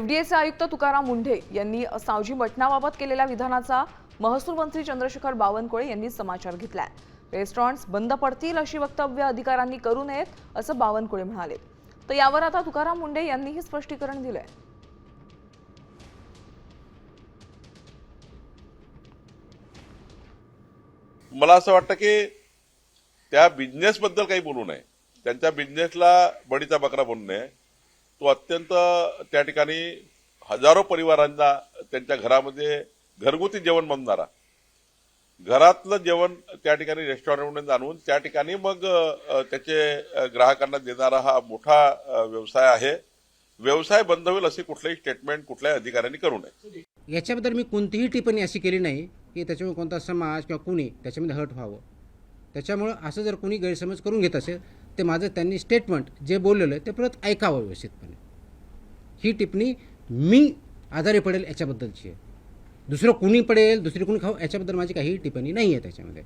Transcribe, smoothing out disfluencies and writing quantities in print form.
एफडीएचे आयुक्त तुकाराम मुंढे यांनी सावजी मटणाबाबत केलेल्या विधानाचा महसूल मंत्री चंद्रशेखर बावनकुळे यांनी समाचार घेतलाय। रेस्टॉरंट्स बंद पडतील अशी वक्तव्य अधिकाऱ्यांनी करू नयेत असं बावनकुळे म्हणाले। तर यावर आता तुकाराम मुंढे यांनीही स्पष्टीकरण दिलंय। मला असं वाटतं की त्या बिझनेस बद्दल काही बोलू नये, त्यांच्या बिझनेसला बडीचा बकरा बनू नये। तो अत्यंत त्या ठिकाणी हजारो परिवारांना त्यांच्या घरामध्ये घरगुती जेवण बनवणारा, घरातलं जेवण त्या ठिकाणी रेस्टॉरंटमध्ये आणून त्या ठिकाणी मग त्याचे ग्राहकांना देणारा हा मोठा व्यवसाय आहे। व्यवसाय बंद होईल अशी कुठलीही स्टेटमेंट कुठल्याही अधिकाऱ्यांनी करू नये। याच्याबद्दल मी कोणतीही टिप्पणी अशी केली नाही की त्याच्यामुळे कोणता समाज किंवा कुणी त्याच्यामध्ये हर्ट व्हावं। त्याच्यामुळे असं जर कोणी गैरसमज करून घेत असेल ते माझं त्यांनी स्टेटमेंट जे बोललेलं आहे ते परत ऐकावं व्यवस्थितपणे। ही टिप्पणी मी आजारी पडेल याच्याबद्दलची आहे, दुसरं कुणी पडेल दुसरी कुणी खाऊ याच्याबद्दल माझी काही टिप्पणी नाही आहे त्याच्यामध्ये।